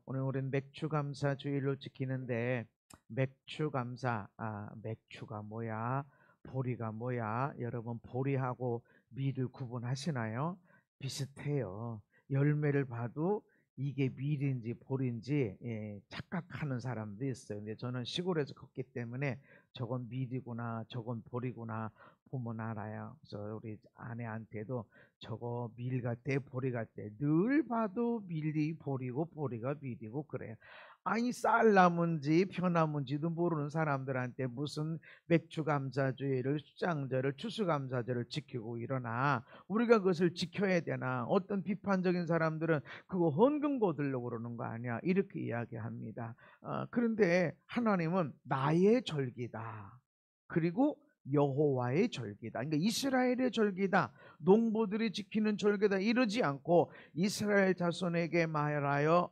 오늘 우리는 맥추감사 주일로 지키는데 맥추감사, 맥추가 뭐야? 보리가 뭐야? 여러분 보리하고 밀을 구분하시나요? 비슷해요. 열매를 봐도 이게 밀인지 보리인지 착각하는 사람도 있어요. 근데 저는 시골에서 컸기 때문에 저건 밀이구나, 저건 보리구나 보면 알아요. 그래서 우리 아내한테도 저거 밀 같대 보리 같대 늘 봐도 밀이 보리고 보리가 밀이고 그래요. 아니 쌀나무인지 펴나무인지도 모르는 사람들한테 무슨 맥추감사주의를 수장절을 추수감사절을 지키고 일어나 우리가 그것을 지켜야 되나. 어떤 비판적인 사람들은 그거 헌금 거두려고 그러는 거 아니야 이렇게 이야기합니다. 그런데 하나님은 나의 절기다, 그리고 여호와의 절기다, 그러니까 이스라엘의 절기다, 농부들이 지키는 절기다 이러지 않고 이스라엘 자손에게 말하여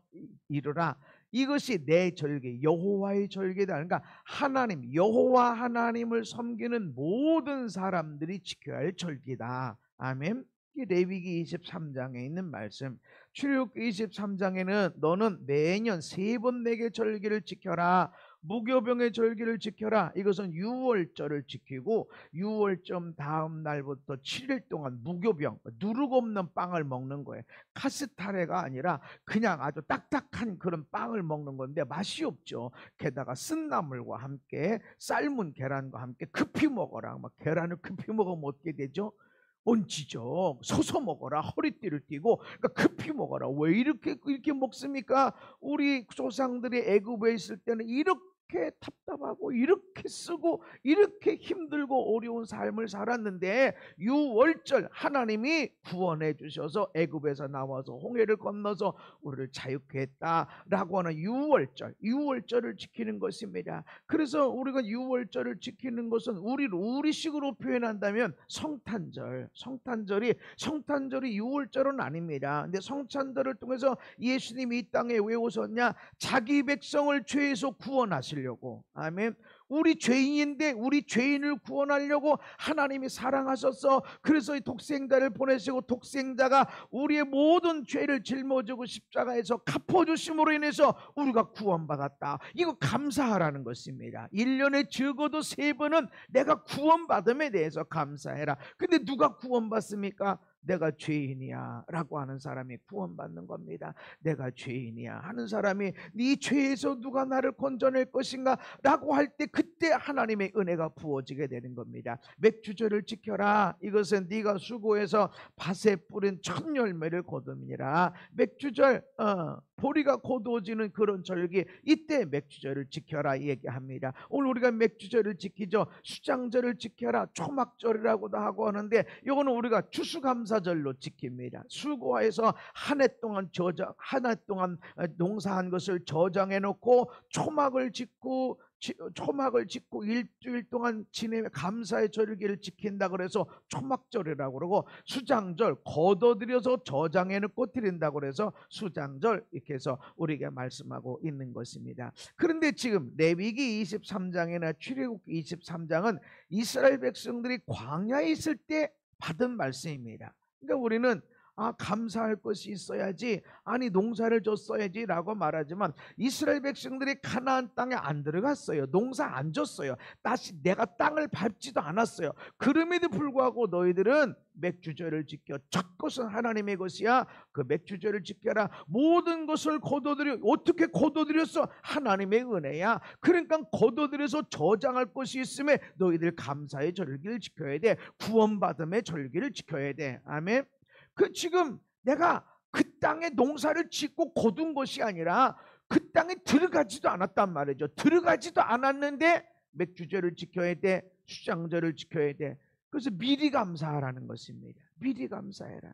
이르라 이것이 내 절기 여호와의 절기다. 그러니까 하나님 여호와 하나님을 섬기는 모든 사람들이 지켜야 할 절기다. 아멘. 레위기 23장에 있는 말씀. 출애굽기 23장에는 너는 매년 3번 내게 절기를 지켜라, 무교병의 절기를 지켜라. 이것은 유월절을 지키고 유월절 다음 날부터 7일 동안 무교병, 누룩 없는 빵을 먹는 거예요. 카스타레가 아니라 그냥 아주 딱딱한 그런 빵을 먹는 건데 맛이 없죠. 게다가 쓴나물과 함께 삶은 계란과 함께 급히 먹어라. 막 계란을 급히 먹으면 어떻게 되죠? 얹히죠. 서서 먹어라. 허리띠를 띠고. 그러니까 급히 먹어라. 왜 이렇게 먹습니까? 우리 조상들이 애굽에 있을 때는 이렇게 답답하고 이렇게 쓰고 이렇게 힘들고 어려운 삶을 살았는데 유월절 하나님이 구원해 주셔서 애굽에서 나와서 홍해를 건너서 우리를 자유케 했다라고 하는 유월절을 지키는 것입니다. 그래서 우리가 유월절을 지키는 것은 우리식으로 표현한다면 성탄절이 유월절은 아닙니다. 근데 성탄절을 통해서 예수님이 이 땅에 왜 오셨냐? 자기 백성을 죄에서 구원하시려고. 아멘. 우리 죄인인데 우리 죄인을 구원하려고 하나님이 사랑하셔서 그래서 이 독생자를 보내시고 독생자가 우리의 모든 죄를 짊어지고 십자가에서 갚아주심으로 인해서 우리가 구원받았다. 이거 감사하라는 것입니다. 1년에 적어도 3번은 내가 구원받음에 대해서 감사해라. 근데 누가 구원받습니까? 내가 죄인이야 라고 하는 사람이 구원받는 겁니다. 내가 죄인이야 하는 사람이 네 죄에서 누가 나를 건져낼 것인가 라고 할 때 그때 하나님의 은혜가 부어지게 되는 겁니다. 맥주절을 지켜라. 이것은 네가 수고해서 밭에 뿌린 첫 열매를 거두니라. 맥주절 보리가 거두어지는 그런 절기, 이때 맥주절을 지켜라 얘기합니다. 오늘 우리가 맥주절을 지키죠. 수장절을 지켜라, 초막절이라고도 하고 하는데 이거는 우리가 추수감사절로 지킵니다. 수고해서 한 해 동안 농사한 것을 저장해 놓고 초막을 짓고 일주일 동안 지내며 감사의 절기를 지킨다 그래서 초막절이라고 그러고, 수장절 거둬들여서 저장해 놓고 드린다고 그래서 수장절 이렇게 해서 우리에게 말씀하고 있는 것입니다. 그런데 지금 레위기 23장이나 출애굽기 23장은 이스라엘 백성들이 광야에 있을 때 받은 말씀입니다. 그러니까 우리는 감사할 것이 있어야지, 아니 농사를 줬어야지 라고 말하지만 이스라엘 백성들이 가나안 땅에 안 들어갔어요. 농사 안 줬어요. 다시 내가 땅을 밟지도 않았어요. 그럼에도 불구하고 너희들은 맥주절을 지켜. 첫 것은 하나님의 것이야. 그 맥주절을 지켜라. 모든 것을 거둬들여. 어떻게 거둬들였어? 하나님의 은혜야. 그러니까 거둬들여서 저장할 것이 있음에 너희들 감사의 절기를 지켜야 돼. 구원받음의 절기를 지켜야 돼. 아멘. 지금 내가 그 땅에 농사를 짓고 거둔 것이 아니라 그 땅에 들어가지도 않았단 말이죠. 들어가지도 않았는데 맥주절을 지켜야 돼. 수장절을 지켜야 돼. 그래서 미리 감사하라는 것입니다. 미리 감사해라.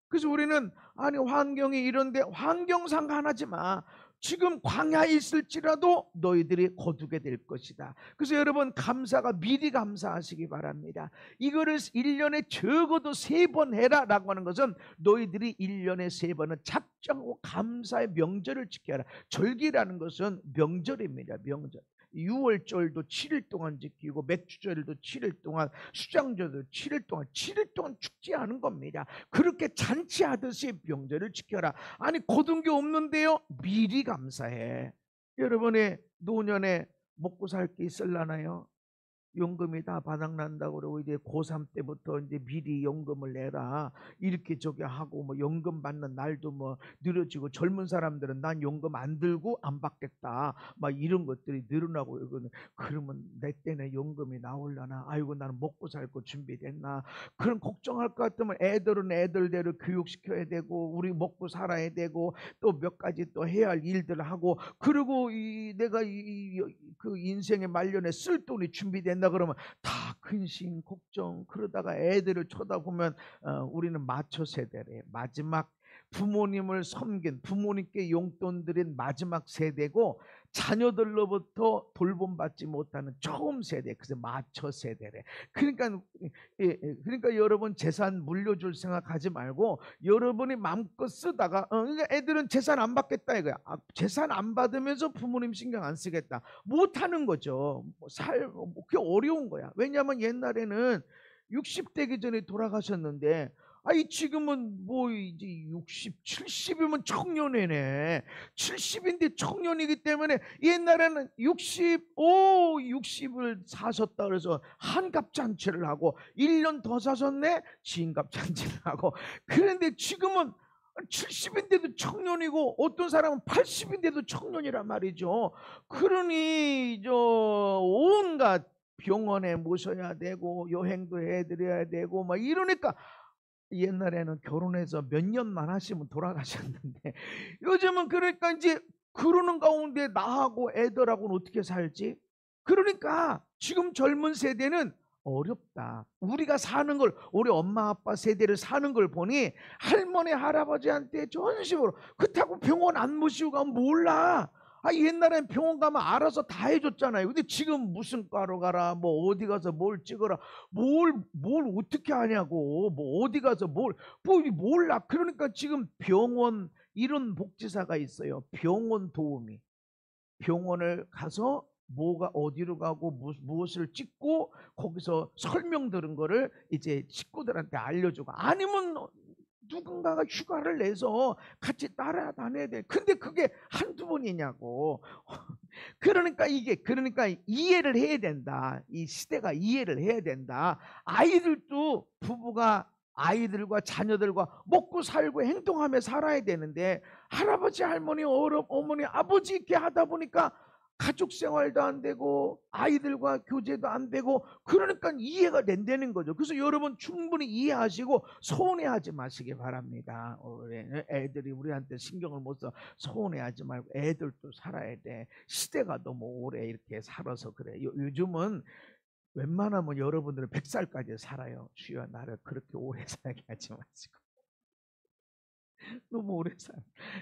그래서 우리는 환경이 이런데 환경 상관하지 마. 지금 광야에 있을지라도 너희들이 거두게 될 것이다. 그래서 여러분 감사가 미리 감사하시기 바랍니다. 이거를 1년에 적어도 3번 해라 라고 하는 것은 너희들이 1년에 3번은 작정하고 감사의 명절을 지켜라. 절기라는 것은 명절입니다. 명절. 유월절도 7일 동안 지키고 맥주절도 7일 동안, 수장절도 7일 동안 축제 하는 겁니다. 그렇게 잔치하듯이 명절을 지켜라. 아니 거둔 게 없는데요, 미리 감사해. 여러분의 노년에 먹고 살 게 있을라나요? 연금이 다 바닥난다고 그러고 이제 고3 때부터 이제 미리 연금을 내라 이렇게 저기 하고, 뭐 연금 받는 날도 뭐 늘어지고, 젊은 사람들은 난 연금 안 들고 안 받겠다 막 이런 것들이 늘어나고. 이거는 그러면 내 때는 연금이 나올려나, 아이고 나는 먹고 살 거 준비됐나, 그런 걱정할 것 같으면 애들은 애들대로 교육시켜야 되고, 우리 먹고 살아야 되고, 또 몇 가지 또 해야 할 일들을 하고, 그리고 내가 그 인생의 말년에 쓸 돈이 준비됐나 그러면 다 근심 걱정. 그러다가 애들을 쳐다보면 우리는 마초 세대래. 마지막 부모님을 섬긴, 부모님께 용돈 드린 마지막 세대고, 자녀들로부터 돌봄받지 못하는 처음 세대, 그래서 마초 세대래. 그러니까 그러니까 여러분 재산 물려줄 생각하지 말고 여러분이 마음껏 쓰다가 그러니까 애들은 재산 안 받겠다 이거야. 재산 안 받으면서 부모님 신경 안 쓰겠다, 못하는 거죠. 그게 어려운 거야. 왜냐하면 옛날에는 60 되기 전에 돌아가셨는데, 아니 지금은 뭐 이제 60, 70이면 청년이네. 70인데 청년이기 때문에, 옛날에는 60을 사셨다 그래서 한갑잔치를 하고, 1년 더 사셨네 진갑잔치를 하고. 그런데 지금은 70인데도 청년이고, 어떤 사람은 80인데도 청년이란 말이죠. 그러니 온갖 병원에 모셔야 되고 여행도 해드려야 되고 막 이러니까, 옛날에는 결혼해서 몇 년만 하시면 돌아가셨는데 요즘은 그러니까 이제 그러는 가운데 나하고 애들하고는 어떻게 살지? 그러니까 지금 젊은 세대는 어렵다. 우리가 사는 걸, 우리 엄마 아빠 세대를 사는 걸 보니 할머니 할아버지한테 전심으로 그렇다고 병원 안 모시고 가면 몰라. 옛날엔 병원 가면 알아서 다 해줬잖아요. 근데 지금 무슨 과로 가라, 뭐 어디 가서 뭘 찍어라, 뭘 어떻게 하냐고, 뭐 어디 가서 뭐 몰라. 그러니까 지금 병원, 이런 복지사가 있어요. 병원 도우미. 병원을 가서 뭐가 어디로 가고 무엇을 찍고 거기서 설명 들은 거를 이제 식구들한테 알려주고, 아니면 누군가가 휴가를 내서 같이 따라다녀야 돼. 근데 그게 한두 번이냐고. 그러니까 이해를 해야 된다. 이 시대가 이해를 해야 된다. 아이들도 부부가 아이들과 자녀들과 먹고 살고 행동하며 살아야 되는데, 할아버지 할머니 어머니 아버지 이렇게 하다 보니까 가족 생활도 안 되고 아이들과 교제도 안 되고, 그러니까 이해가 된다는 거죠. 그래서 여러분 충분히 이해하시고 서운해하지 마시기 바랍니다. 애들이 우리한테 신경을 못 써 서운해하지 말고, 애들도 살아야 돼. 시대가 너무 오래 이렇게 살아서 그래. 요즘은 웬만하면 여러분들은 100살까지 살아요. 주여 나를 그렇게 오래 살게 하지 마시고. 너무 오래 살.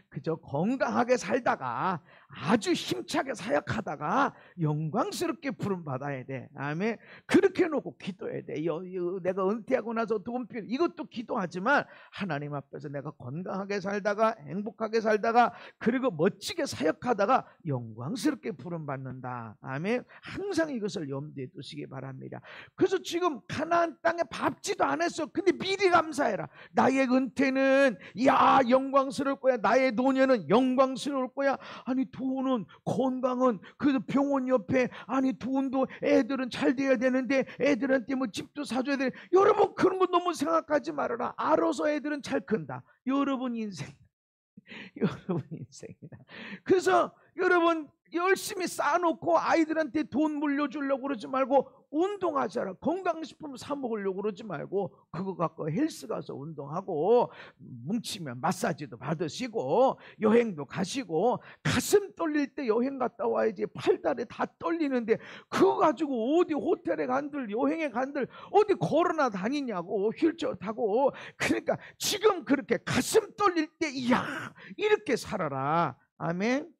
그저 건강하게 살다가 아주 힘차게 사역하다가 영광스럽게 부름 받아야 돼. 아멘. 그렇게 놓고 기도해야 돼. 내가 은퇴하고 나서 돈필, 이것도 기도하지만 하나님 앞에서 내가 건강하게 살다가 행복하게 살다가 그리고 멋지게 사역하다가 영광스럽게 부름 받는다. 아멘. 항상 이것을 염두에 두시기 바랍니다. 그래서 지금 가나안 땅에 밟지도 않았어. 근데 미리 감사해라. 나의 은퇴는 영광스러울 거야. 나의 노년은 영광스러울 거야. 아니 돈은, 건강은, 그 병원 옆에, 아니 돈도, 애들은 잘 돼야 되는데 애들한테 뭐 집도 사줘야 돼. 여러분 그런 거 너무 생각하지 말아라. 알아서 애들은 잘 큰다. 여러분 인생 여러분 인생이다. 그래서 여러분 열심히 쌓아놓고 아이들한테 돈 물려주려고 그러지 말고 운동하셔라. 건강식품 사 먹으려고 그러지 말고 그거 갖고 헬스 가서 운동하고, 뭉치면 마사지도 받으시고 여행도 가시고, 가슴 떨릴 때 여행 갔다 와야지. 팔다리 다 떨리는데 그거 가지고 어디 호텔에 간들 여행에 간들 어디 걸어나 다니냐고, 휠체어 타고. 그러니까 지금 그렇게 가슴 떨릴 때 이렇게 살아라. 아멘.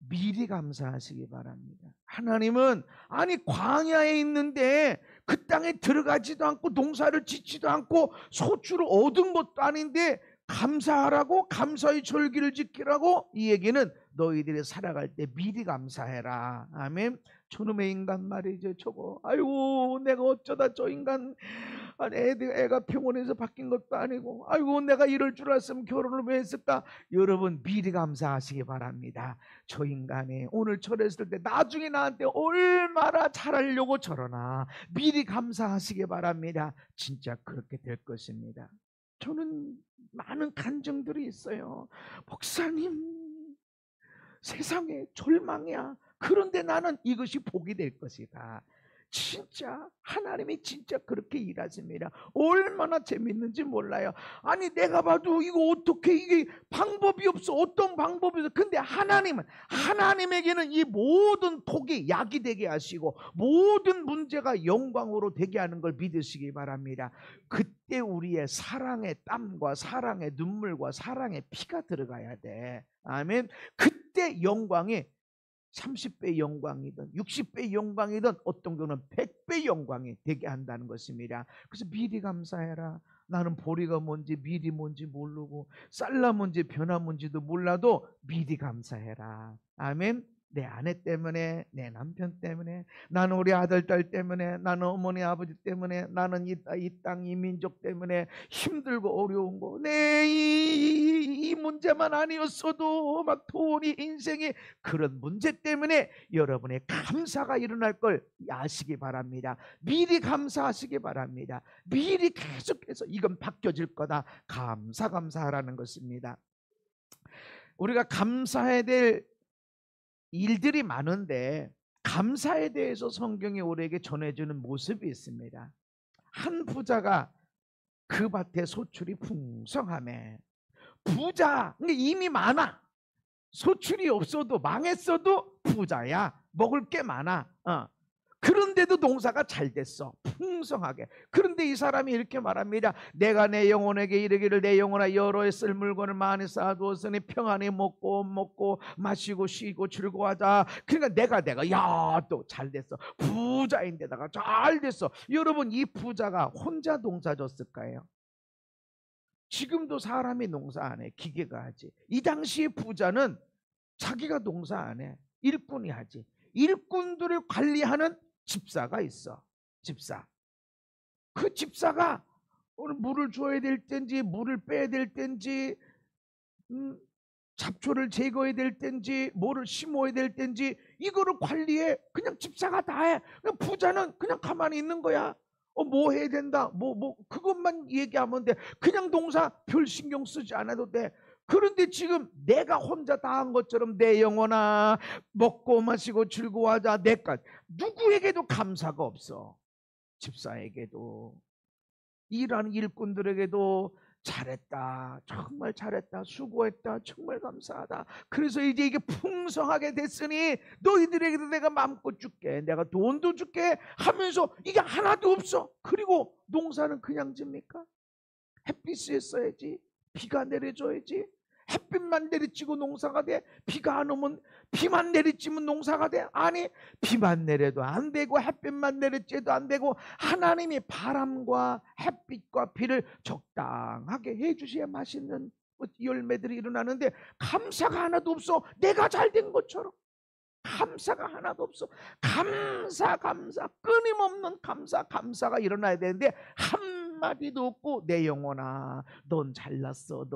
미리 감사하시기 바랍니다. 하나님은 아니 광야에 있는데 그 땅에 들어가지도 않고 농사를 짓지도 않고 소출을 얻은 것도 아닌데 감사하라고, 감사의 절기를 지키라고. 이 얘기는 너희들이 살아갈 때 미리 감사해라. 아멘. 저놈의 인간 말이죠. 저거 아이고 내가 어쩌다 저 인간 아니 애가 병원에서 바뀐 것도 아니고 아이고 내가 이럴 줄 알았으면 결혼을 왜 했을까. 여러분 미리 감사하시기 바랍니다. 저 인간이 오늘 저랬을 때 나중에 나한테 얼마나 잘하려고 저러나 미리 감사하시기 바랍니다. 진짜 그렇게 될 것입니다. 저는 많은 간증들이 있어요. 목사님 세상에 절망이야. 그런데 나는 이것이 복이 될 것이다. 진짜 하나님이 진짜 그렇게 일하십니다. 얼마나 재밌는지 몰라요. 아니 내가 봐도 이거 어떻게 이게 방법이 없어. 어떤 방법이 없어. 근데 하나님은 하나님에게는 이 모든 복이 약이 되게 하시고 모든 문제가 영광으로 되게 하는 걸 믿으시기 바랍니다. 그때 우리의 사랑의 땀과 사랑의 눈물과 사랑의 피가 들어가야 돼. 아멘. 그때 영광이 30배 영광이든 60배 영광이든 어떤 경우는 100배 영광이 되게 한다는 것입니다. 그래서 미리 감사해라. 나는 보리가 뭔지 미리 뭔지 모르고 쌀나 뭔지 변화 뭔지도 몰라도 미리 감사해라. 아멘. 내 아내 때문에, 내 남편 때문에, 나는 우리 아들 딸 때문에, 나는 어머니 아버지 때문에, 나는 이 땅 이 민족 때문에 힘들고 어려운 거, 이 문제만 아니었어도 막 돈이 인생이 그런 문제 때문에 여러분의 감사가 일어날 걸 아시기 바랍니다. 미리 감사하시기 바랍니다. 미리 계속해서 이건 바뀌어질 거다. 감사하라는 것입니다. 우리가 감사해야 될 일들이 많은데 감사에 대해서 성경이 우리에게 전해주는 모습이 있습니다. 한 부자가 그 밭에 소출이 풍성하며 부자 이미 많아. 소출이 없어도 망했어도 부자야. 먹을 게 많아. 그런데도 농사가 잘 됐어. 풍성하게. 그런데 이 사람이 이렇게 말합니다. 내가 내 영혼에게 이르기를 내 영혼아 여러 해 쓸 물건을 많이 쌓아두었으니 평안히 먹고 마시고 쉬고 즐거워하자. 그러니까 내가 야 또 잘 됐어. 부자인데다가 잘 됐어. 여러분 이 부자가 혼자 농사 졌을까요? 지금도 사람이 농사 안 해. 기계가 하지. 이 당시의 부자는 자기가 농사 안 해. 일꾼이 하지. 일꾼들을 관리하는 집사가 있어. 집사. 그 집사가 오늘 물을 줘야 될 텐지 물을 빼야 될 텐지 잡초를 제거해야 될 텐지 뭐를 심어야 될 텐지 이거를 관리해. 그냥 집사가 다 해. 그냥 부자는 그냥 가만히 있는 거야. 뭐 해야 된다. 그것만 얘기하면 돼. 그냥 농사 별 신경 쓰지 않아도 돼. 그런데 지금 내가 혼자 다 한 것처럼 내 영혼아 먹고 마시고 즐거워하자. 내까지 누구에게도 감사가 없어. 집사에게도 일하는 일꾼들에게도 잘했다. 정말 잘했다. 수고했다. 정말 감사하다. 그래서 이제 이게 풍성하게 됐으니 너희들에게도 내가 마음껏 줄게. 내가 돈도 줄게 하면서 이게 하나도 없어. 그리고 농사는 그냥 집니까? 햇빛에 써야지. 비가 내려줘야지. 햇빛만 내리치고 농사가 돼? 비가 안 오면 비만 내리치면 농사가 돼? 아니 비만 내려도 안 되고 햇빛만 내리쳐도 안 되고 하나님이 바람과 햇빛과 비를 적당하게 해주셔야 맛있는 열매들이 일어나는데 감사가 하나도 없어. 내가 잘 된 것처럼 감사가 하나도 없어. 감사 끊임없는 감사가 일어나야 되는데 한마디도 없고 내 영혼아 넌 잘났어.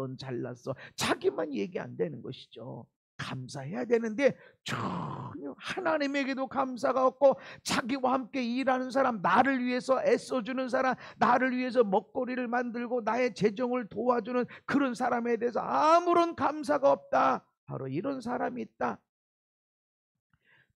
자기만 얘기 안 되는 것이죠. 감사해야 되는데 전혀 하나님에게도 감사가 없고 자기와 함께 일하는 사람, 나를 위해서 애써주는 사람, 나를 위해서 먹거리를 만들고 나의 재정을 도와주는 그런 사람에 대해서 아무런 감사가 없다. 바로 이런 사람이 있다.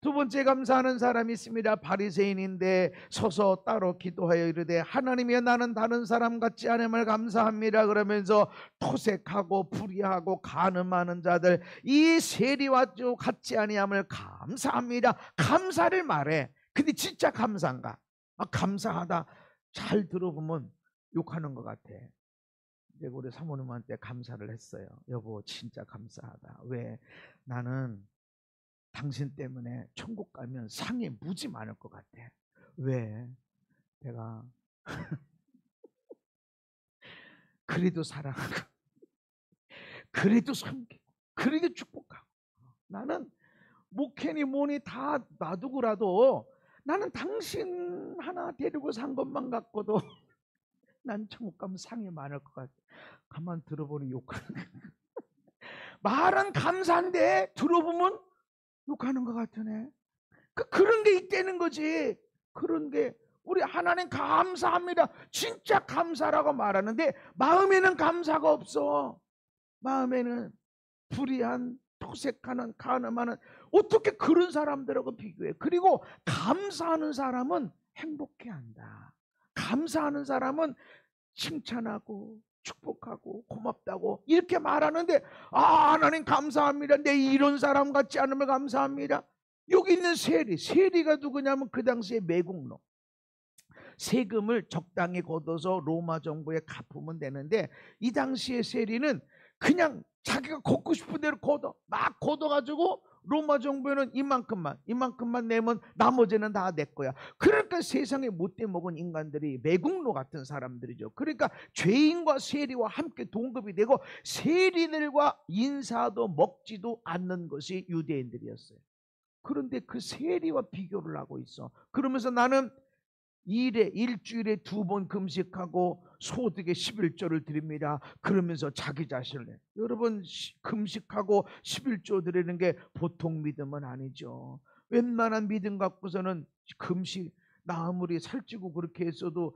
두 번째 감사하는 사람이 있습니다. 바리새인인데 서서 따로 기도하여 이르되 하나님이여 나는 다른 사람 같지 않음을 감사합니다. 그러면서 토색하고 불의하고 간음하는 자들 이 세리와 같지 아니함을 감사합니다. 감사를 말해. 근데 진짜 감사인가? 감사하다. 잘 들어보면 욕하는 것 같아. 내가 우리 사모님한테 감사를 했어요. 여보 진짜 감사하다. 왜? 나는 당신 때문에 천국 가면 상이 무지 많을 것 같아. 왜? 내가 그래도 사랑하고 그래도 섬기고 그래도 축복하고 나는 목회니 뭐니 다 놔두고라도 나는 당신 하나 데리고 산 것만 갖고도 난 천국 가면 상이 많을 것 같아. 가만 들어보니 욕하는 말은 감사한데 들어보면 욕하는 것 같으네. 그런 게 있다는 거지. 그런 게 우리 하나님 감사합니다. 진짜 감사라고 말하는데 마음에는 감사가 없어. 마음에는 불의한, 토색하는, 간음하는, 어떻게 그런 사람들하고 비교해. 그리고 감사하는 사람은 행복해한다. 감사하는 사람은 칭찬하고 축복하고 고맙다고 이렇게 말하는데, 아, 하나님 감사합니다. 내 이런 사람 같지 않으면 감사합니다. 여기 있는 세리가 누구냐면 그 당시에 매국노. 세금을 적당히 걷어서 로마 정부에 갚으면 되는데, 이 당시에 세리는 그냥 자기가 걷고 싶은 대로 막 걷어가지고 로마 정부에는 이만큼만 내면 나머지는 다 내 거야. 그러니까 세상에 못돼 먹은 인간들이 매국노 같은 사람들이죠. 그러니까 죄인과 세리와 함께 동급이 되고 세리들과 인사도 먹지도 않는 것이 유대인들이었어요. 그런데 그 세리와 비교를 하고 있어. 그러면서 나는 일주일에 2번 금식하고 소득의 11조를 드립니다. 그러면서 자기 자신을, 여러분, 금식하고 11조 드리는 게 보통 믿음은 아니죠. 웬만한 믿음 갖고서는 금식, 나 아무리 살찌고 그렇게 했어도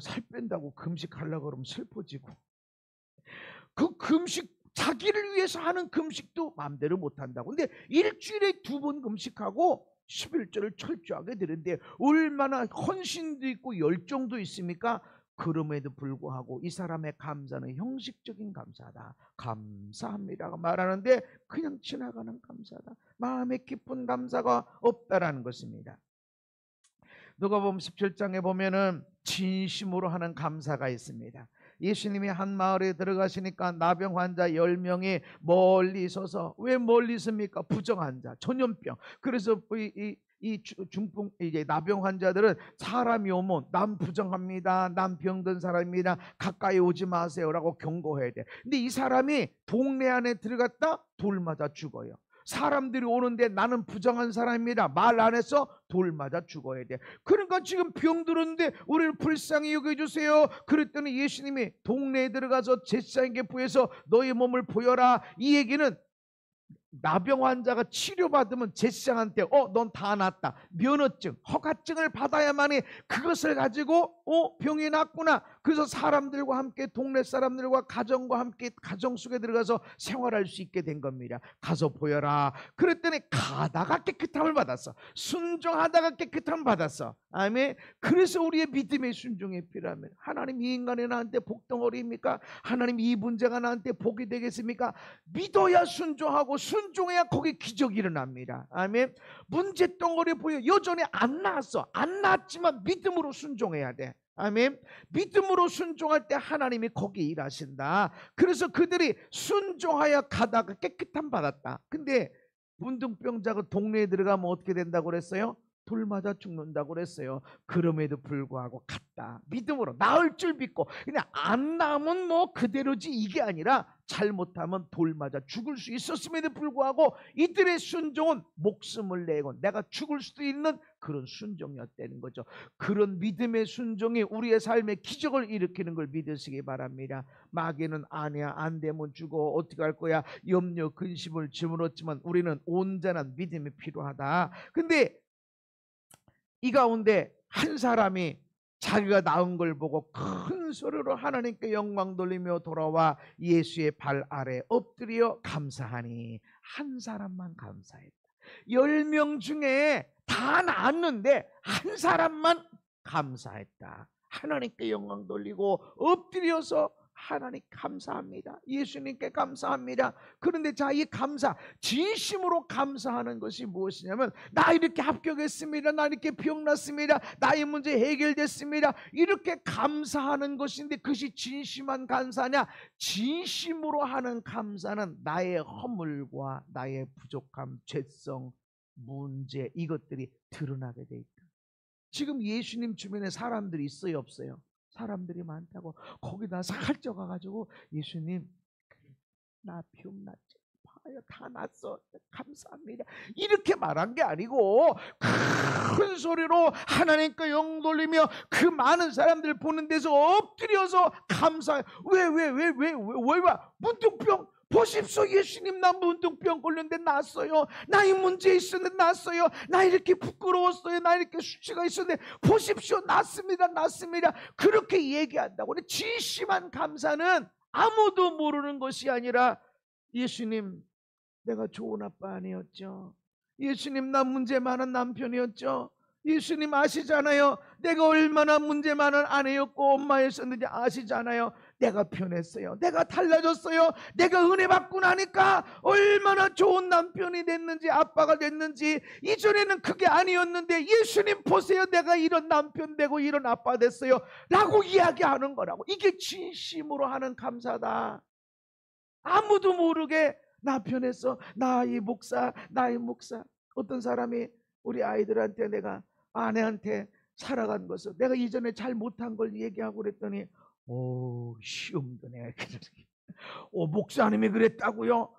살 뺀다고 금식하려고 그러면 슬퍼지고, 그 금식 자기를 위해서 하는 금식도 마음대로 못한다고. 근데 일주일에 2번 금식하고 11조를 철저하게 드는데 얼마나 헌신도 있고 열정도 있습니까? 그럼에도 불구하고 이 사람의 감사는 형식적인 감사다. 감사합니다가 말하는데 그냥 지나가는 감사다. 마음에 깊은 감사가 없다라는 것입니다. 누가복음 17장에 보면은 진심으로 하는 감사가 있습니다. 예수님이 한 마을에 들어가시니까 나병 환자 10명이 멀리 서서, 왜 멀리 있습니까? 부정 환자, 전염병. 그래서 중풍 이제 나병 환자들은 사람이 오면 난 부정합니다, 난 병든 사람입니다, 가까이 오지 마세요라고 경고해야 돼. 근데 이 사람이 동네 안에 들어갔다 돌 맞아 죽어요. 사람들이 오는데 나는 부정한 사람입니다, 말 안 해서 돌 맞아 죽어야 돼. 그러니까 지금 병 들었는데 우리를 불쌍히 여겨주세요. 그랬더니 예수님이 동네에 들어가서 제사장에게 부여서 너의 몸을 보여라. 이 얘기는 나병 환자가 치료받으면 제사장한테 넌 다 낫다, 면허증, 허가증을 받아야만이 그것을 가지고 병이 낫구나. 그래서 사람들과 함께, 동네 사람들과 가정과 함께 가정 속에 들어가서 생활할 수 있게 된 겁니다. 가서 보여라. 그랬더니 가다가 깨끗함을 받았어. 순종하다가 깨끗함을 받았어. 아멘. 그래서 우리의 믿음의 순종이 필요하면, 하나님 이 인간이 나한테 복덩어리입니까? 하나님 이 문제가 나한테 복이 되겠습니까? 믿어야 순종하고 순종해야 거기 기적이 일어납니다. 아멘. 문제덩어리 보여 여전히 안 나았어. 안 나았지만 믿음으로 순종해야 돼. 아멘. 믿음으로 순종할 때 하나님이 거기 일하신다. 그래서 그들이 순종하여 가다가 깨끗함 받았다. 근데 문둥병자가 동네에 들어가면 어떻게 된다고 그랬어요? 돌 맞아 죽는다고 그랬어요. 그럼에도 불구하고 갔다. 믿음으로 나을 줄 믿고. 그냥 안 나면 뭐 그대로지, 이게 아니라 잘못하면 돌 맞아 죽을 수 있었음에도 불구하고 이들의 순종은 목숨을 내고 내가 죽을 수도 있는 그런 순종이었다는 거죠. 그런 믿음의 순종이 우리의 삶에 기적을 일으키는 걸 믿으시기 바랍니다. 마귀는 아니야, 안 되면 죽어, 어떻게 할 거야, 염려 근심을 집어넣었지만 우리는 온전한 믿음이 필요하다. 근데 이 가운데 한 사람이 자기가 낳은 걸 보고 큰 소리로 하나님께 영광 돌리며 돌아와 예수의 발 아래 엎드려 감사하니, 한 사람만 감사했다. 10명 중에 다 낳았는데 한 사람만 감사했다. 하나님께 영광 돌리고 엎드려서 하나님 감사합니다, 예수님께 감사합니다. 그런데 자, 이 감사, 진심으로 감사하는 것이 무엇이냐면, 나 이렇게 합격했습니다, 나 이렇게 병났습니다, 나의 문제 해결됐습니다, 이렇게 감사하는 것인데 그것이 진심한 감사냐? 진심으로 하는 감사는 나의 허물과 나의 부족함, 죄성, 문제, 이것들이 드러나게 돼 있다. 지금 예수님 주변에 사람들이 있어요, 없어요? 사람들이 많다고. 거기다 살쪄 가가지고 예수님 나 병났지, 고마워요. 다 났어. 감사합니다. 이렇게 말한 게 아니고 큰 소리로 하나님께 영 돌리며 그 많은 사람들 보는 데서 엎드려서 감사해요. 왜 문둥병 보십시오. 예수님, 나 문둥병 걸렸는데 났어요. 나 이 문제 있었는데 났어요. 나 이렇게 부끄러웠어요. 나 이렇게 수치가 있었는데 보십시오. 났습니다. 그렇게 얘기한다고. 근데 진심한 감사는 아무도 모르는 것이 아니라, 예수님, 내가 좋은 아빠 아니었죠. 예수님, 나 문제 많은 남편이었죠. 예수님 아시잖아요. 내가 얼마나 문제 많은 아내였고 엄마였었는지 아시잖아요. 내가 변했어요. 내가 달라졌어요. 내가 은혜 받고 나니까 얼마나 좋은 남편이 됐는지 아빠가 됐는지. 이전에는 그게 아니었는데 예수님 보세요. 내가 이런 남편 되고 이런 아빠 됐어요 라고 이야기하는 거라고. 이게 진심으로 하는 감사다. 아무도 모르게 나 변했어. 나의 목사. 어떤 사람이 우리 아이들한테, 내가 아내한테 살아간 것을 내가 이전에 잘 못한 걸 얘기하고 그랬더니 시험 드네. 목사님이 그랬다고요?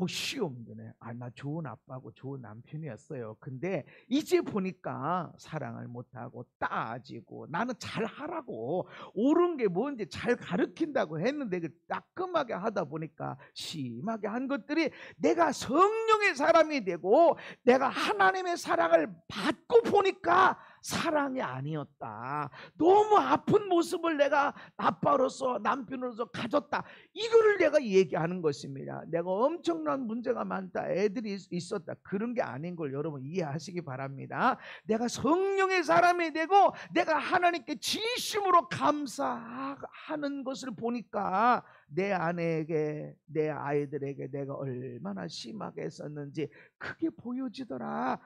시험 드네. 나 좋은 아빠고 좋은 남편이었어요. 근데 이제 보니까 사랑을 못하고 따지고, 나는 잘하라고 옳은 게 뭔지 잘 가르친다고 했는데 그 따끔하게 하다 보니까 심하게 한 것들이 내가 성령의 사람이 되고 내가 하나님의 사랑을 받고 보니까 사랑이 아니었다. 너무 아픈 모습을 내가 아빠로서 남편으로서 가졌다. 이거를 내가 얘기하는 것입니다. 내가 엄청난 문제가 많다, 애들이 있었다, 그런 게 아닌 걸 여러분 이해하시기 바랍니다. 내가 성령의 사람이 되고 내가 하나님께 진심으로 감사하는 것을 보니까 내 아내에게, 내 아이들에게 내가 얼마나 심하게 했었는지 그게 보여지더라.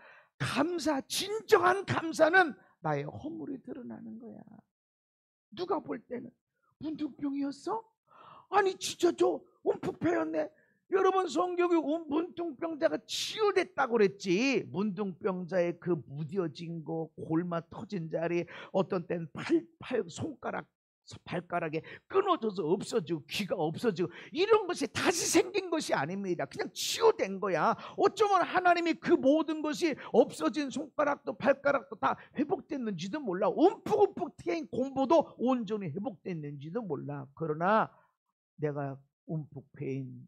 진정한 감사는 나의 허물이 드러나는 거야. 누가 볼 때는 문둥병이었어? 아니 진짜 저 움푹패였네. 여러분, 성경이 문둥병자가 치유됐다고 그랬지. 문둥병자의 그 무뎌진 거, 골마 터진 자리, 어떤 때는 발가락에 끊어져서 없어지고 귀가 없어지고 이런 것이 다시 생긴 것이 아닙니다. 그냥 치유된 거야. 어쩌면 하나님이 그 모든 것이 없어진 손가락도 발가락도 다 회복됐는지도 몰라. 움푹움푹 트인 공부도 온전히 회복됐는지도 몰라. 그러나 내가 움푹 패인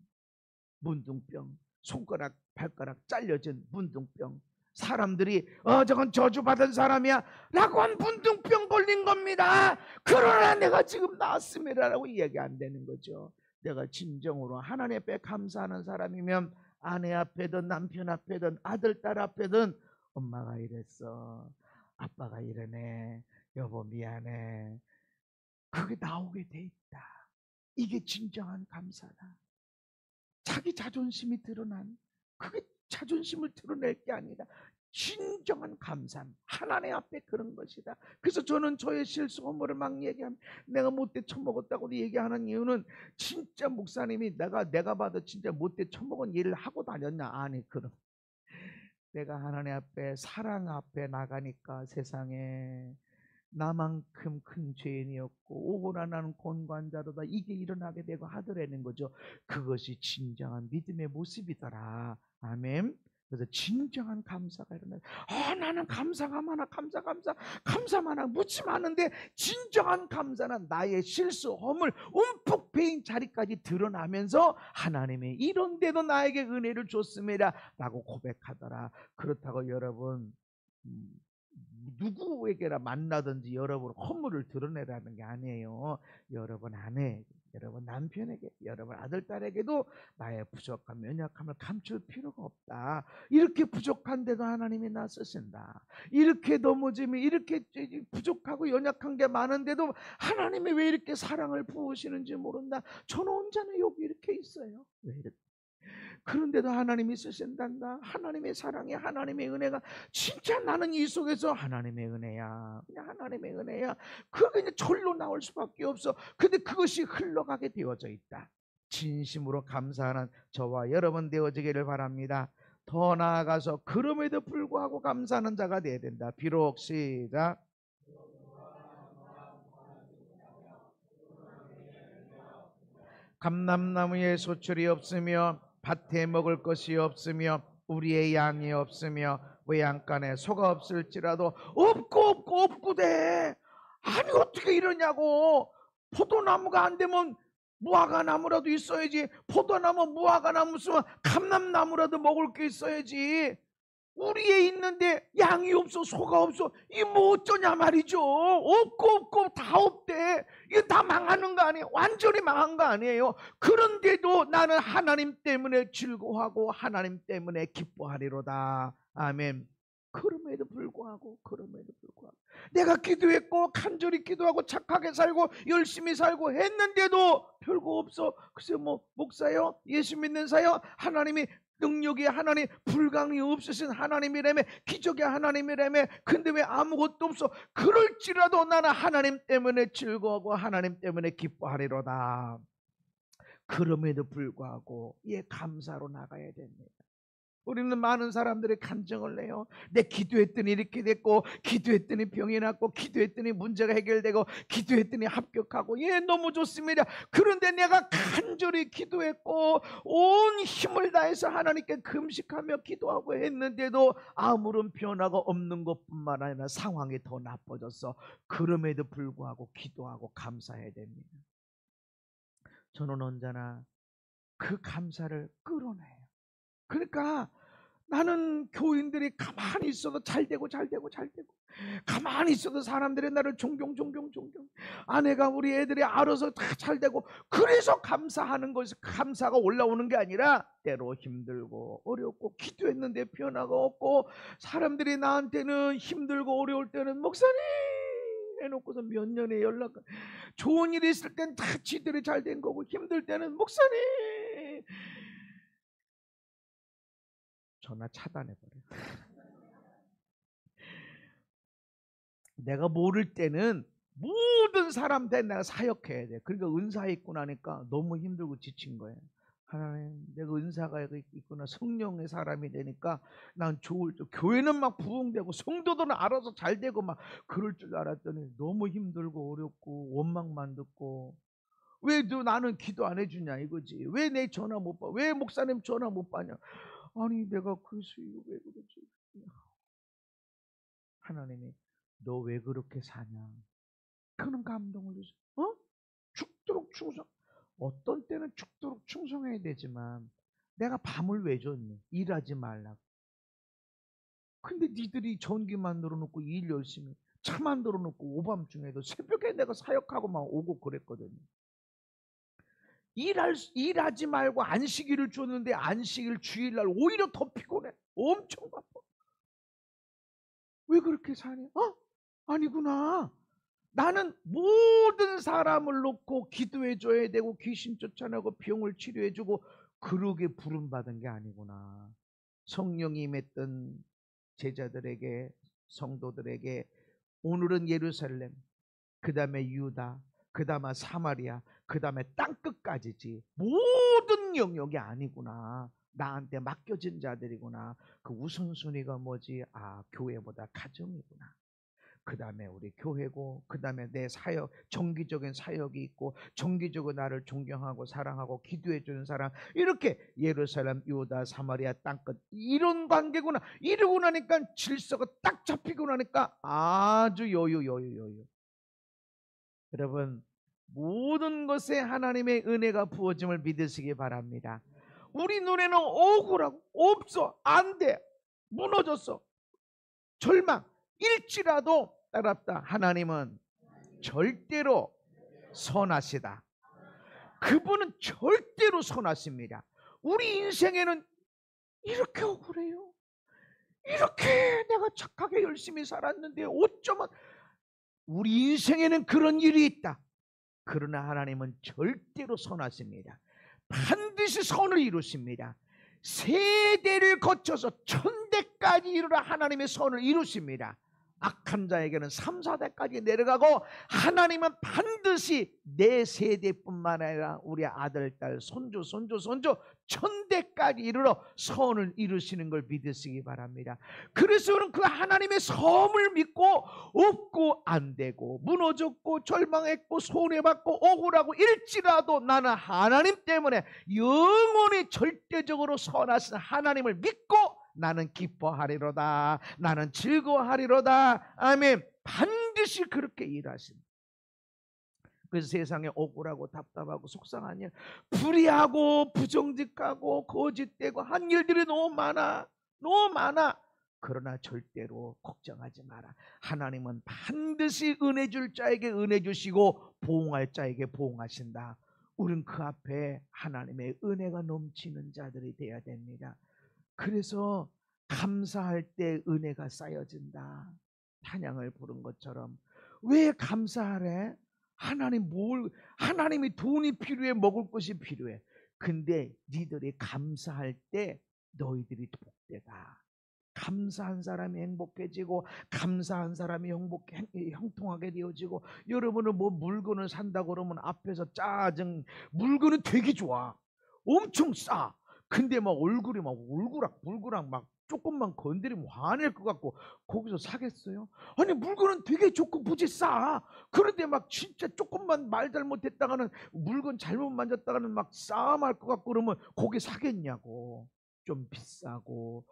문둥병, 손가락 발가락 잘려진 문둥병, 사람들이 저건 저주받은 사람이야 라고 한 문둥병 걸린 겁니다. 그러나 내가 지금 나았습니다 라고 이야기 안 되는 거죠. 내가 진정으로 하나님 앞에 감사하는 사람이면 아내 앞에든 남편 앞에든 아들 딸 앞에든 엄마가 이랬어, 아빠가 이러네, 여보 미안해, 그게 나오게 돼 있다. 이게 진정한 감사다. 자기 자존심이 드러난, 그게 자존심을 드러낼 게 아니라 진정한 감사함, 하나님 앞에 그런 것이다. 그래서 저는 저의 실수 허물을 막 얘기하면, 내가 못돼 처먹었다고 얘기하는 이유는, 진짜 목사님이 내가 봐도 진짜 못돼 처먹은 일을 하고 다녔냐? 아니, 그럼 내가 하나님 앞에, 사랑 앞에 나가니까 세상에 나만큼 큰 죄인이었고 오고나 나는 곤관자로다, 이게 일어나게 되고 하더라는 거죠. 그것이 진정한 믿음의 모습이더라. 아멘. 그래서 진정한 감사가 일어나요. 나는 감사가 많아, 감사 많아, 무지 많은데 진정한 감사는 나의 실수, 허물, 움푹 패인 자리까지 드러나면서 하나님의 이런데도 나에게 은혜를 줬습니다 라고 고백하더라. 그렇다고 여러분 누구에게나 만나든지 여러분 허물을 드러내라는 게 아니에요. 여러분 아내, 여러분 남편에게, 여러분 아들 딸에게도 나의 부족함, 연약함을 감출 필요가 없다. 이렇게 부족한데도 하나님이 나 쓰신다. 이렇게 넘어짐이, 이렇게 부족하고 연약한 게 많은데도 하나님이 왜 이렇게 사랑을 부으시는지 모른다. 저는 혼자는 여기 이렇게 있어요. 왜 이렇게? 그런데도 하나님이 쓰신단다. 하나님의 사랑이, 하나님의 은혜가 진짜 나는 이 속에서 하나님의 은혜야, 그냥 하나님의 은혜야, 그게 그냥 절로 나올 수밖에 없어. 근데 그것이 흘러가게 되어져 있다. 진심으로 감사하는 저와 여러분 되어지기를 바랍니다. 더 나아가서 그럼에도 불구하고 감사하는 자가 되어야 된다. 비록 시작. 감람나무에 소출이 없으며 밭에 먹을 것이 없으며 우리의 양이 없으며 외양간에 소가 없을지라도 없구대. 아니 어떻게 이러냐고. 포도나무가 안 되면 무화과나무라도 있어야지. 포도나무 무화과나무 있으면 감람나무라도 먹을 게 있어야지. 우리에 있는데 양이 없어, 소가 없어. 이 뭐 어쩌냐 말이죠. 없고 다 없대. 이거 다 망하는 거 아니에요? 완전히 망한 거 아니에요? 그런데도 나는 하나님 때문에 즐거워하고 하나님 때문에 기뻐하리로다. 아멘. 그럼에도 불구하고 내가 기도했고 간절히 기도하고 착하게 살고 열심히 살고 했는데도 별거 없어. 글쎄 뭐 목사요? 예수 믿는 사요? 하나님이 능력이 하나님, 불가능이 없으신 하나님이라며, 기적의 하나님이라며. 근데 왜 아무것도 없어? 그럴지라도 나는 하나님 때문에 즐거워하고 하나님 때문에 기뻐하리로다. 그럼에도 불구하고 감사로 나가야 됩니다. 우리는 많은 사람들이 간증을 내요. 내 기도했더니 이렇게 됐고, 기도했더니 병이 났고, 기도했더니 문제가 해결되고, 기도했더니 합격하고. 너무 좋습니다. 그런데 내가 간절히 기도했고 온 힘을 다해서 하나님께 금식하며 기도하고 했는데도 아무런 변화가 없는 것뿐만 아니라 상황이 더 나빠졌어. 그럼에도 불구하고 기도하고 감사해야 됩니다. 저는 언제나 그 감사를 끌어내요. 그러니까 나는 교인들이 가만히 있어도 잘되고 가만히 있어도 사람들이 나를 존경. 아내가 우리 애들이 알아서 다 잘되고, 그래서 감사하는 것이, 감사가 올라오는 게 아니라 때로 힘들고 어렵고 기도했는데 변화가 없고, 사람들이 나한테는 힘들고 어려울 때는 목사님 해놓고서 몇 년에 연락, 좋은 일이 있을 땐 다 지들이 잘 된 거고, 힘들 때는 목사님 전화 차단해버려. 내가 모를 때는 모든 사람한테 내가 사역해야 돼. 그러니까 은사 있고 나니까 너무 힘들고 지친 거예요. 하나님, 내가 은사가 있구나, 성령의 사람이 되니까 난 좋을 줄. 교회는 막 부흥되고 성도들은 알아서 잘 되고 막 그럴 줄 알았더니 너무 힘들고 어렵고 원망만 듣고. 왜 나는 기도 안 해주냐 이거지. 왜 내 전화 못 받아? 왜 목사님 전화 못 받냐? 아니 내가 그래서 이거 왜 그러지? 하나님이 너 왜 그렇게 사냐? 그런 감동을 주셔. 죽도록 충성. 어떤 때는 죽도록 충성해야 되지만 내가 밤을 왜 줬니? 일하지 말라고. 근데 니들이 전기 만들어 놓고 일 열심히, 차 만들어 놓고 오밤중에도 새벽에 내가 사역하고 막 오고 그랬거든요. 일하지 말고 안식일을 줬는데 안식일 주일날 오히려 더 피곤해. 엄청 바빠. 왜 그렇게 사냐? 아니구나. 나는 모든 사람을 놓고 기도해 줘야 되고 귀신 쫓아내고 병을 치료해 주고 그러게 부름받은 게 아니구나. 성령이 임했던 제자들에게, 성도들에게 오늘은 예루살렘, 그 다음에 유다, 그 다음에 사마리아, 그 다음에 땅끝까지지 모든 영역이 아니구나. 나한테 맡겨진 자들이구나. 그 우선순위가 뭐지? 교회보다 가정이구나. 그 다음에 우리 교회고, 그 다음에 내 사역, 정기적인 사역이 있고, 정기적으로 나를 존경하고 사랑하고 기도해 주는 사람, 이렇게 예루살렘, 유다, 사마리아 땅끝, 이런 관계구나. 이러고 나니까 질서가 딱 잡히고 나니까 아주 여유. 여러분, 모든 것에 하나님의 은혜가 부어짐을 믿으시기 바랍니다. 우리 눈에는 억울하고 없어, 안 돼, 무너졌어, 절망, 일지라도 따랍다. 하나님은 절대로 선하시다. 그분은 절대로 선하십니다. 우리 인생에는 이렇게 억울해요. 이렇게 내가 착하게 열심히 살았는데 어쩌면. 우리 인생에는 그런 일이 있다. 그러나 하나님은 절대로 선하십니다. 반드시 선을 이루십니다. 세대를 거쳐서 천대까지 이르러 하나님의 선을 이루십니다. 악한 자에게는 3, 4대까지 내려가고 하나님은 반드시 내 세대뿐만 아니라 우리 아들, 딸, 손주, 천대까지 이르러 선을 이루시는 걸 믿으시기 바랍니다. 그래서 우리는 그 하나님의 섬을 믿고 없고 안 되고 무너졌고 절망했고 손해받고 억울하고 일지라도 나는 하나님 때문에 영원히 절대적으로 선하신 하나님을 믿고 나는 기뻐하리로다. 나는 즐거워하리로다. 아멘. 반드시 그렇게 일하십니다. 그래서 세상에 억울하고 답답하고 속상한 일, 불의하고 부정직하고 거짓되고 한 일들이 너무 많아. 그러나 절대로 걱정하지 마라. 하나님은 반드시 은혜 줄 자에게 은혜 주시고 보응할 자에게 보응하신다. 우린 그 앞에 하나님의 은혜가 넘치는 자들이 되어야 됩니다. 그래서 감사할 때 은혜가 쌓여진다. 찬양을 부른 것처럼. 왜 감사하래? 하나님이 돈이 필요해, 먹을 것이 필요해. 근데 니들이 감사할 때 너희들이 복되다. 감사한 사람이 행복해지고 감사한 사람이 형통하게 되어지고. 여러분은 뭐 물건을 산다고 그러면 앞에서 짜증, 물건은 되게 좋아, 엄청 싸. 근데 막 얼굴이 막 울그락 막 조금만 건드리면 화낼 것 같고 거기서 사겠어요? 아니 물건은 되게 좋고 무지 싸. 그런데 막 진짜 조금만 말 잘못했다가는, 물건 잘못 만졌다가는 막 싸움할 것 같고 그러면 거기 사겠냐고. 좀 비싸고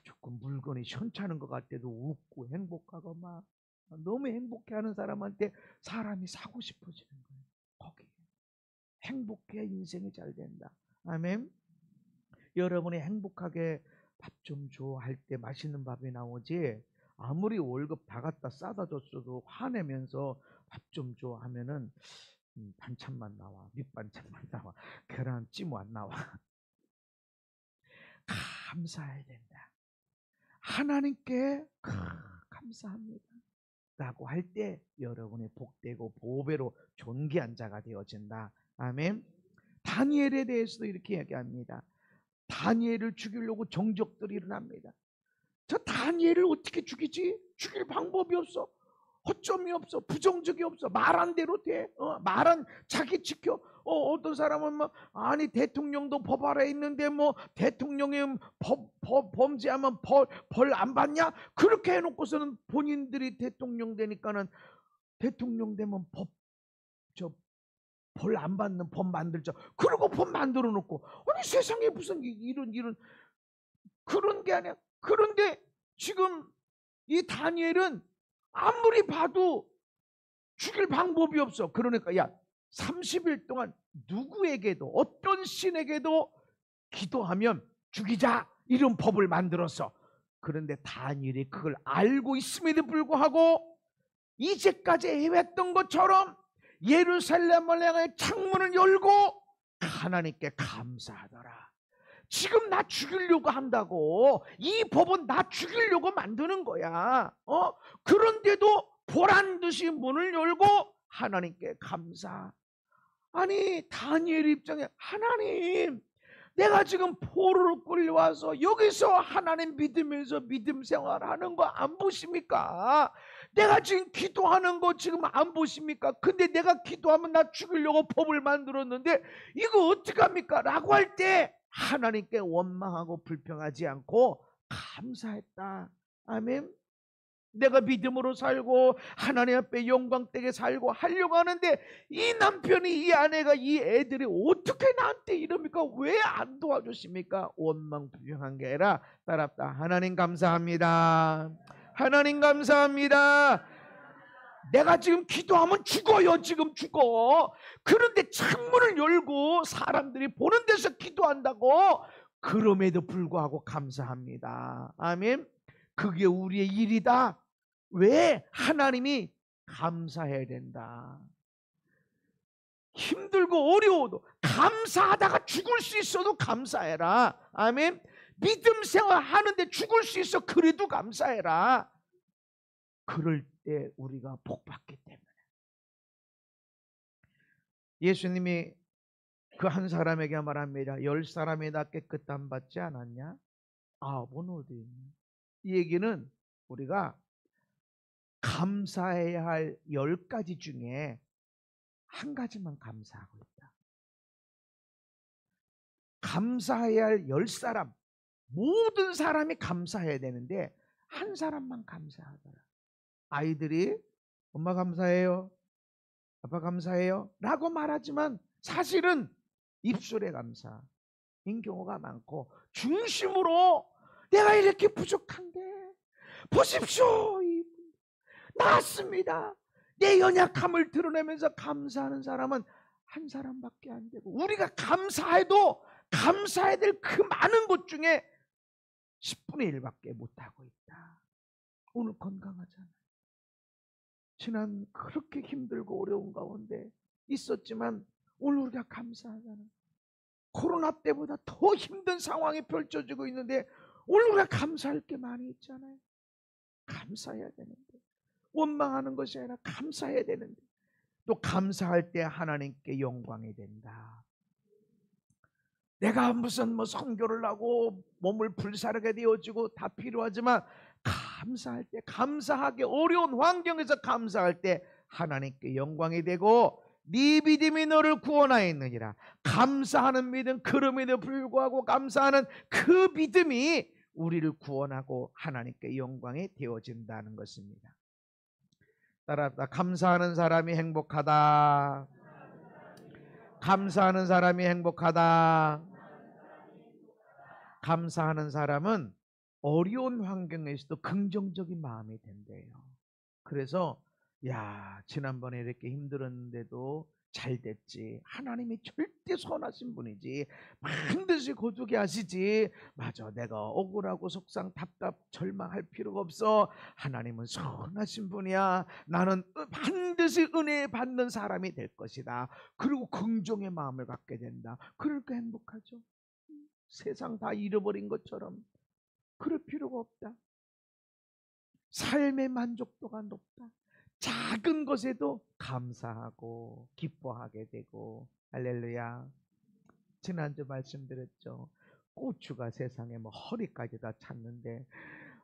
조금 물건이 현찮은 것 같아도 웃고 행복하고 막 너무 행복해하는 사람한테 사람이 사고 싶어지는 거예요. 거기 행복해야 인생이 잘 된다. 아멘. 여러분이 행복하게 밥 좀 줘 할 때 맛있는 밥이 나오지, 아무리 월급 다 갖다 싸다 줬어도 화내면서 밥 좀 줘 하면은 반찬만 나와, 밑반찬만 나와, 계란찜 안 나와. 감사해야 된다. 하나님께 감사합니다 라고 할 때 여러분이 복되고 보배로 존귀한 자가 되어진다. 아멘. 다니엘에 대해서도 이렇게 얘기합니다. 다니엘을 죽이려고 정적들이 일어납니다. 저 다니엘을 어떻게 죽이지? 죽일 방법이 없어. 허점이 없어. 부정적이 없어. 말한 대로 돼. 말한 자기 지켜. 어떤 사람은 뭐 아니 대통령도 법 아래 있는데 뭐 대통령이 범죄하면 벌 안 받냐? 그렇게 해놓고서는 본인들이 대통령 되니까는 대통령 되면 벌 안 받는 법 만들자. 그리고 법 만들어 놓고, 아니 세상에 무슨 이런 그런 게 아니야. 그런데 지금 이 다니엘은 아무리 봐도 죽일 방법이 없어. 그러니까 야 30일 동안 누구에게도, 어떤 신에게도 기도하면 죽이자, 이런 법을 만들었어. 그런데 다니엘이 그걸 알고 있음에도 불구하고 이제까지 해왔던 것처럼 예루살렘을 향해 창문을 열고 하나님께 감사하더라. 지금 나 죽이려고 한다고, 이 법은 나 죽이려고 만드는 거야. 그런데도 보란 듯이 문을 열고 하나님께 감사. 아니 다니엘 입장에, 하나님 내가 지금 포로로 끌려와서 여기서 하나님 믿으면서 믿음 생활하는 거 안 보십니까? 내가 지금 기도하는 거 지금 안 보십니까? 근데 내가 기도하면 나 죽이려고 법을 만들었는데 이거 어떡합니까? 라고 할 때 하나님께 원망하고 불평하지 않고 감사했다. 아멘. 내가 믿음으로 살고 하나님 앞에 영광되게 살고 하려고 하는데 이 남편이, 이 아내가, 이 애들이 어떻게 나한테 이럽니까? 왜 안 도와주십니까? 원망 불평한 게 아니라 따랐다. 하나님 감사합니다. 하나님 감사합니다. 내가 지금 기도하면 죽어요. 지금 죽어. 그런데 창문을 열고 사람들이 보는 데서 기도한다고. 그럼에도 불구하고 감사합니다. 아멘. 그게 우리의 일이다. 왜? 하나님이 감사해야 된다. 힘들고 어려워도 감사하다가 죽을 수 있어도 감사해라. 아멘. 믿음 생활 하는데 죽을 수 있어. 그래도 감사해라. 그럴 때 우리가 복받기 때문에. 예수님이 그 한 사람에게 말합니다. 10사람이 나 깨끗함 받지 않았냐? 9은 어디 있냐? 이 얘기는 우리가 감사해야 할 10가지 중에 한 가지만 감사하고 있다. 감사해야 할 10사람, 모든 사람이 감사해야 되는데 한 사람만 감사하더라. 아이들이 엄마 감사해요, 아빠 감사해요 라고 말하지만 사실은 입술에 감사인 경우가 많고, 중심으로 내가 이렇게 부족한데 보십시오, 나았습니다, 내 연약함을 드러내면서 감사하는 사람은 한 사람밖에 안 되고, 우리가 감사해도 감사해야 될 그 많은 것 중에 10분의 1밖에 못하고 있다. 오늘 건강하잖아요. 지난 그렇게 힘들고 어려운 가운데 있었지만 오늘 우리가 감사하잖아요. 코로나 때보다 더 힘든 상황이 펼쳐지고 있는데 오늘 우리가 감사할 게 많이 있잖아요. 감사해야 되는데, 원망하는 것이 아니라 감사해야 되는데, 또 감사할 때 하나님께 영광이 된다. 내가 무슨 선교를 하고 몸을 불사르게 되어지고 다 필요하지만 감사할 때, 감사하게 어려운 환경에서 감사할 때 하나님께 영광이 되고, 네 믿음이 너를 구원하였느니라. 감사하는 믿음, 그럼에도 불구하고 감사하는 그 믿음이 우리를 구원하고 하나님께 영광이 되어진다는 것입니다. 따라합시다. 감사하는 사람이 행복하다. 감사하는 사람이 행복하다. 감사하는 사람은 어려운 환경에서도 긍정적인 마음이 된대요. 그래서 지난번에 이렇게 힘들었는데도 잘 됐지, 하나님이 절대 선하신 분이지, 반드시 거두게 하시지, 맞아, 내가 억울하고 속상 답답 절망할 필요가 없어, 하나님은 선하신 분이야, 나는 반드시 은혜 받는 사람이 될 것이다. 그리고 긍정의 마음을 갖게 된다. 그러니까 행복하죠. 세상 다 잃어버린 것처럼 그럴 필요가 없다. 삶의 만족도가 높다. 작은 것에도 감사하고 기뻐하게 되고. 할렐루야. 지난주 말씀드렸죠. 고추가 세상에 허리까지 다 찼는데,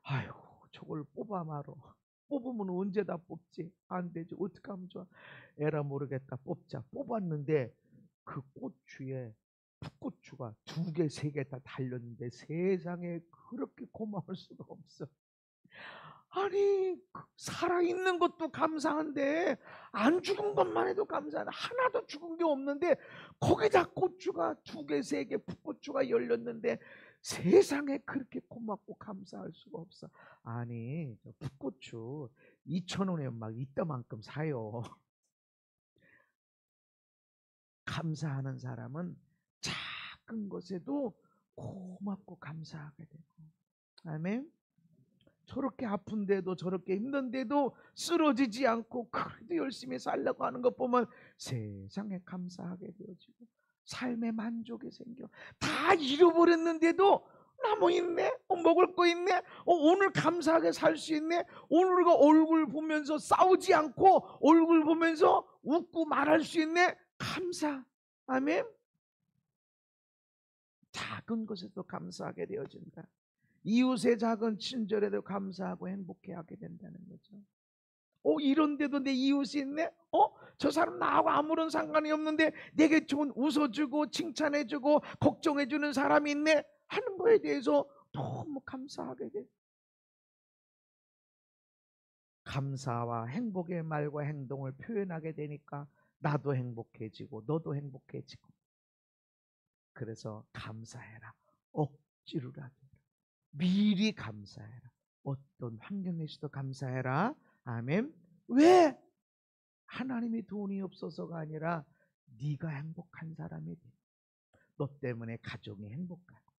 아이고 저걸 뽑아 말어. 뽑으면 언제 다 뽑지? 안 되지. 어떻게 하면 좋아? 에라 모르겠다. 뽑자. 뽑았는데 그 고추에 풋고추가 2개, 3개 다 달렸는데 세상에 그렇게 고마울 수가 없어. 아니, 살아있는 것도 감사한데 안 죽은 것만 해도 감사하다. 하나도 죽은 게 없는데 거기다 고추가 2개, 3개 풋고추가 열렸는데 세상에 그렇게 고맙고 감사할 수가 없어. 아니, 풋고추 2,000원에 막 이따만큼 사요. 감사하는 사람은 작은 것에도 고맙고 감사하게 되고. 아멘. 저렇게 아픈데도, 저렇게 힘든데도 쓰러지지 않고 그래도 열심히 살려고 하는 것 보면 세상에 감사하게 되어지고 삶의 만족이 생겨. 다 잃어버렸는데도 나 뭐 있네? 먹을 거 있네? 오늘 감사하게 살 수 있네? 오늘 우리가 얼굴 보면서 싸우지 않고 얼굴 보면서 웃고 말할 수 있네? 감사. 아멘. 작은 것에도 감사하게 되어진다. 이웃의 작은 친절에도 감사하고 행복해하게 된다는 거죠. 이런데도 내 이웃이 있네? 저 사람 나하고 아무런 상관이 없는데 내게 좋은 웃어주고 칭찬해주고 걱정해주는 사람이 있네? 하는 거에 대해서 너무 감사하게 돼. 감사와 행복의 말과 행동을 표현하게 되니까 나도 행복해지고 너도 행복해지고. 그래서 감사해라. 억지로라도 미리 감사해라. 어떤 환경에서도 감사해라. 아멘. 왜? 하나님이 돈이 없어서가 아니라 네가 행복한 사람이 돼. 너 때문에 가정이 행복하고,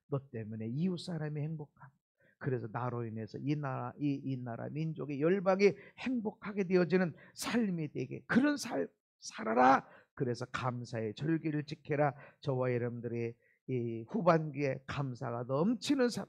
너 때문에 이웃 사람이 행복하고, 그래서 나로 인해서 이 나라 민족의 열방이 행복하게 되어지는 삶이 되게, 그런 삶 살아라. 그래서 감사의 절기를 지켜라. 저와 여러분들이 이 후반기에 감사가 넘치는 삶,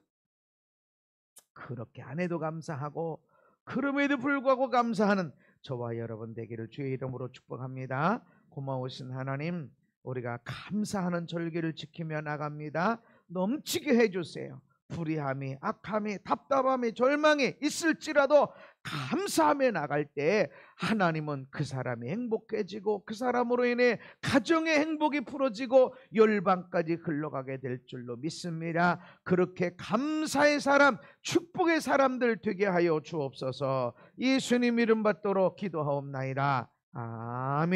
그렇게 안 해도 감사하고 그럼에도 불구하고 감사하는 저와 여러분 되기를 주의 이름으로 축복합니다. 고마우신 하나님, 우리가 감사하는 절기를 지키며 나갑니다. 넘치게 해주세요. 불의함이, 악함이, 답답함이, 절망이 있을지라도 감사하며 나갈 때 하나님은 그 사람이 행복해지고 그 사람으로 인해 가정의 행복이 풀어지고 열방까지 흘러가게 될 줄로 믿습니다. 그렇게 감사의 사람, 축복의 사람들 되게 하여 주옵소서. 예수님 이름 받도록 기도하옵나이다. 아멘.